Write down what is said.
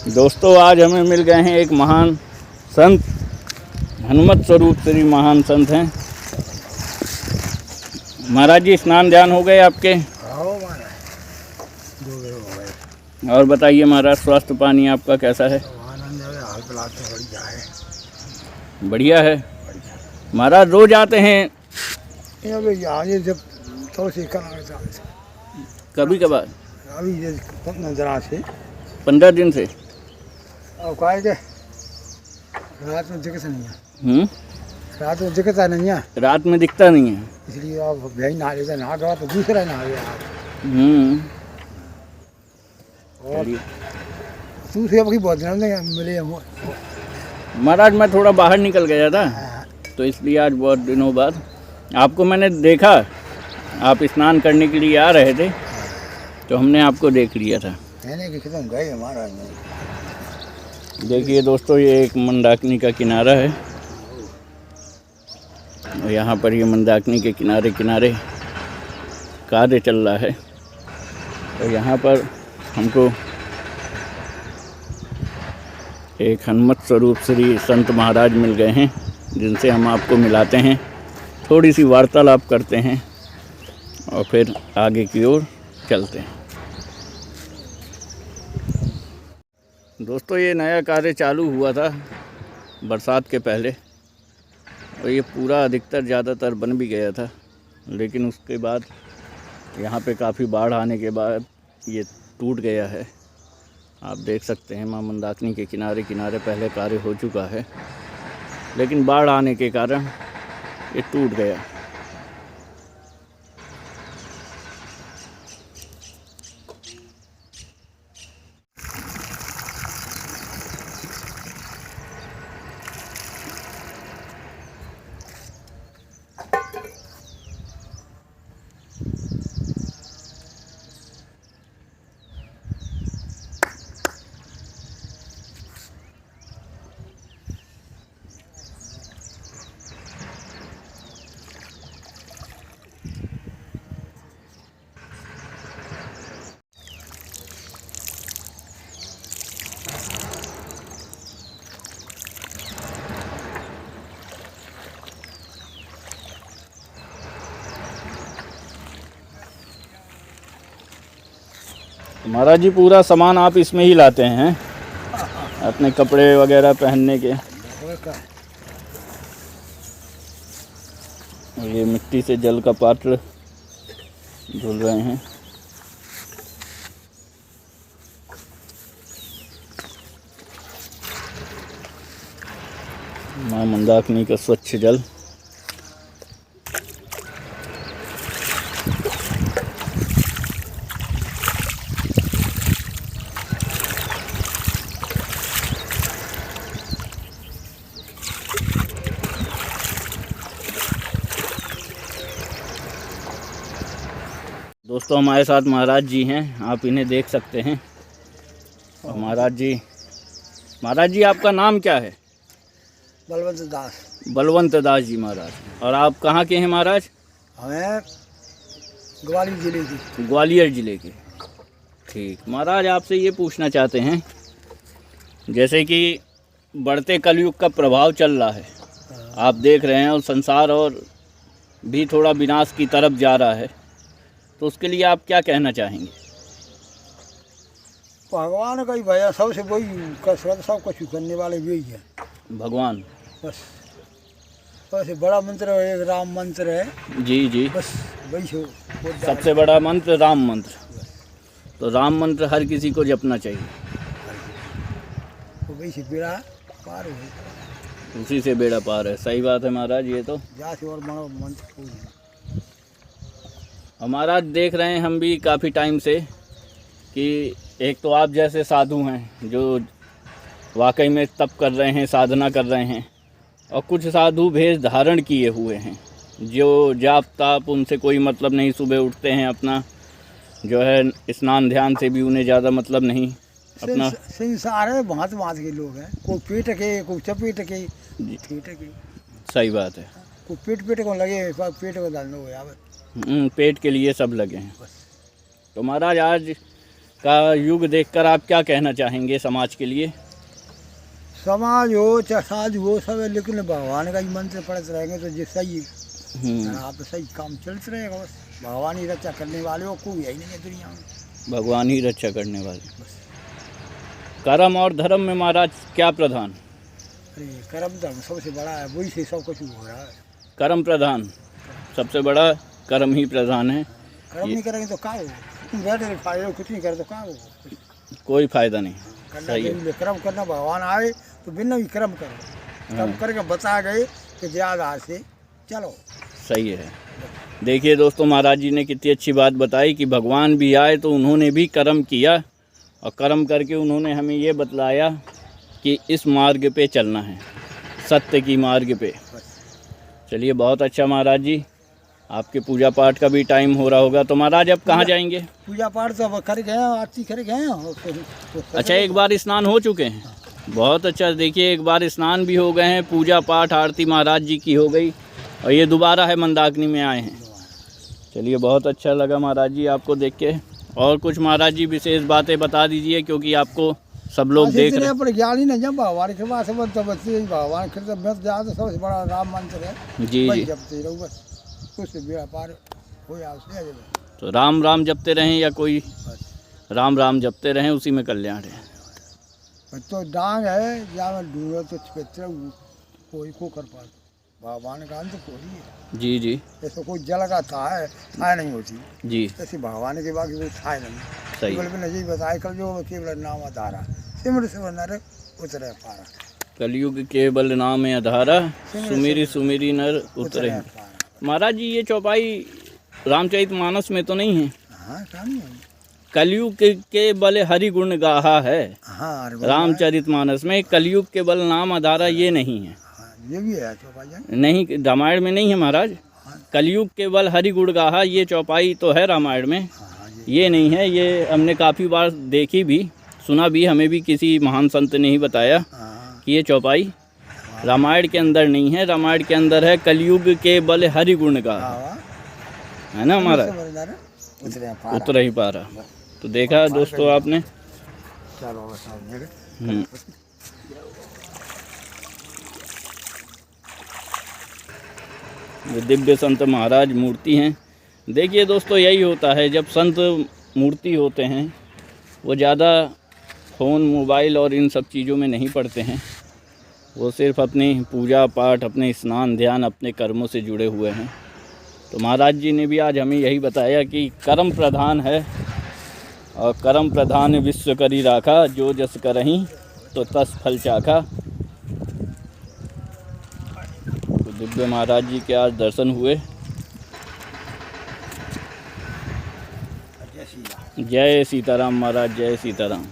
दोस्तों आज हमें मिल गए हैं एक महान संत, हनुमत स्वरूप श्री महान संत हैं। महाराज जी स्नान ध्यान हो गए आपके? और बताइए महाराज, स्वास्थ्य पानी आपका कैसा है? बढ़िया है महाराज। रोज आते हैं? कभी कभार, अभी 15 दिन से। रात में दिक्कत नहीं है। रात में दिक्कत नहीं है। रात में दिखता नहीं है, इसलिए आप भाई नहा लेते, नहा गया तो दूसरा नहा गया। और दूसरे अभी बहुत दिन मिले महाराज। मैं थोड़ा बाहर निकल गया था तो इसलिए आज बहुत दिनों बाद आपको मैंने देखा। आप स्नान करने के लिए आ रहे थे तो हमने आपको देख लिया था। गए महाराज। देखिए दोस्तों, ये एक मंदाकिनी का किनारा है और यहाँ पर ये मंदाकिनी के किनारे किनारे कार्य चल रहा है। और यहाँ पर हमको एक हनुमत स्वरूप श्री संत महाराज मिल गए हैं, जिनसे हम आपको मिलाते हैं, थोड़ी सी वार्तालाप करते हैं और फिर आगे की ओर चलते हैं। दोस्तों ये नया कार्य चालू हुआ था बरसात के पहले और ये पूरा अधिकतर ज़्यादातर बन भी गया था, लेकिन उसके बाद यहाँ पे काफ़ी बाढ़ आने के बाद ये टूट गया है। आप देख सकते हैं मां मंदाकिनी के किनारे किनारे पहले कार्य हो चुका है, लेकिन बाढ़ आने के कारण ये टूट गया। महाराज जी पूरा सामान आप इसमें ही लाते हैं, अपने कपड़े वगैरह पहनने के? ये मिट्टी से जल का पात्र धुल रहे हैं। मां मंदाकिनी का स्वच्छ जल। दोस्तों हमारे साथ महाराज जी हैं, आप इन्हें देख सकते हैं। और महाराज जी आपका नाम क्या है? बलवंत दास। बलवंत दास जी महाराज। और आप कहाँ के हैं महाराज? हमें ग्वालियर जिले की। ग्वालियर जिले के। ठीक महाराज, आपसे ये पूछना चाहते हैं, जैसे कि बढ़ते कलयुग का प्रभाव चल रहा है, आप देख रहे हैं, और संसार और भी थोड़ा विनाश की तरफ जा रहा है, तो उसके लिए आप क्या कहना चाहेंगे? भगवान का ही भैया, सबसे वही कसरत, सब कुछ करने वाले वही है भगवान। बस सबसे बड़ा मंत्र एक राम मंत्र है। जी जी, बस वही सबसे बड़ा मंत्र राम मंत्र। तो राम मंत्र हर किसी को जपना चाहिए, तो वही से बेड़ा पार हो, उसी से बेड़ा पार है। सही बात है महाराज। ये तो और मंत्र हमारा देख रहे हैं हम भी काफ़ी टाइम से कि एक तो आप जैसे साधु हैं जो वाकई में तप कर रहे हैं, साधना कर रहे हैं, और कुछ साधु भेष धारण किए हुए हैं जो जाप ताप उनसे कोई मतलब नहीं, सुबह उठते हैं अपना जो है स्नान ध्यान से भी उन्हें ज़्यादा मतलब नहीं अपना। संसार है, भांत भांत के लोग हैं, कोई पेट के, कोई चपेट के, पेट के। सही बात है। कोई पेट को लगे, पेट को डालना हो यार, पेट के लिए सब लगे हैं। तो महाराज आज का युग देखकर आप क्या कहना चाहेंगे समाज के लिए? समाज हो चाहे साज हो सब है, लेकिन भगवान का ही मंत्र पढ़ते रहेंगे तो जो सही आप सही काम चलते रहेगा। बस भगवान ही रक्षा करने वाले हो, कोई है ही नहीं है दुनिया में। भगवान ही रक्षा करने वाले। कर्म और धर्म में महाराज क्या प्रधान? अरे कर्म धर्म सबसे बड़ा है, वही से सब कुछ हो रहा है। कर्म प्रधान सबसे बड़ा, कर्म ही प्रधान है। कर्म नहीं करेंगे तो क्या हो, तुम बैठे फायदे कुछ नहीं करे तो क्या हो, कोई फायदा नहीं। करना सही है। जरूरी है। कर्म करना, भगवान आए तो बिना भी कर्म करो, कर्म करके बता गए कि ज़्यादा से चलो। सही है। देखिए दोस्तों, महाराज जी ने कितनी अच्छी बात बताई कि भगवान भी आए तो उन्होंने भी कर्म किया और कर्म करके उन्होंने हमें ये बतलाया कि इस मार्ग पे चलना है, सत्य की मार्ग पे। चलिए, बहुत अच्छा महाराज जी। आपके पूजा पाठ का भी टाइम हो रहा होगा, तो महाराज अब कहाँ जाएंगे? पूजा पाठ तो अब कर गए, आरती कर गए। अच्छा, एक बार स्नान हो चुके हैं। बहुत अच्छा। देखिए, एक बार स्नान भी हो गए हैं, पूजा पाठ आरती महाराज जी की हो गई और ये दोबारा है मंदाकिनी में आए हैं। चलिए, बहुत अच्छा लगा महाराज जी आपको देख के। और कुछ महाराज जी विशेष बातें बता दीजिए, क्योंकि आपको सब लोग देख रहे हैं। पर ज्ञान ही नहीं, जब भगवान के पास भगवान के सबसे बड़ा राम मंत्र है। जी जी। जपते रहो बस, उससे बेड़ा पार हो जाए। तो राम राम जपते रहें या कोई राम राम जपते रहें, उसी में कल्याण है। तो डांग है जहाँ ढूंढो तो कोई को कर पाते, भगवान का अंत कोई है। जी जी। ऐसा कोई जल का था नहीं होती जी। ऐसे भगवान के बाकी कोई था नहीं। सही। केवल नहीं बताए कल जो केवल नाम आधारा सिमर सिमर नर उतरे पारा। कलयुग केवल नाम आधारा, सुमेरी सुमेरी नर उतरे। महाराज जी, ये चौपाई रामचरितमानस में तो नहीं है? हाँ, कहानी है। कलयुग के बल हरि गुण गाहा है। हाँ, रामचरितमानस में कलयुग के बल नाम आधारा ये नहीं है। ये भी है चौपाई? नहीं, रामायण में नहीं है महाराज। कलयुग के बल हरि गुण गाहा ये चौपाई तो है रामायण में, ये नहीं है। ये हमने काफ़ी बार देखी भी, सुना भी, हमें भी किसी महान संत ने ही बताया कि ये चौपाई रामायण के अंदर नहीं है। रामायण के अंदर है कलयुग के बल हरि गुण गाहा, है ना महाराज? उतर ही पा रहा। तो देखा दोस्तों आपने। ये दिव्य संत महाराज मूर्ति हैं। देखिए दोस्तों, यही होता है जब संत मूर्ति होते हैं, वो ज़्यादा फ़ोन मोबाइल और इन सब चीज़ों में नहीं पड़ते हैं। वो सिर्फ अपनी पूजा पाठ, अपने स्नान ध्यान, अपने कर्मों से जुड़े हुए हैं। तो महाराज जी ने भी आज हमें यही बताया कि कर्म प्रधान है और कर्म प्रधान विश्व करी राखा, जो जस करहीं तो तस फल चाखा। तो दिव्य महाराज जी के आज दर्शन हुए। जय सीताराम महाराज, जय सीताराम।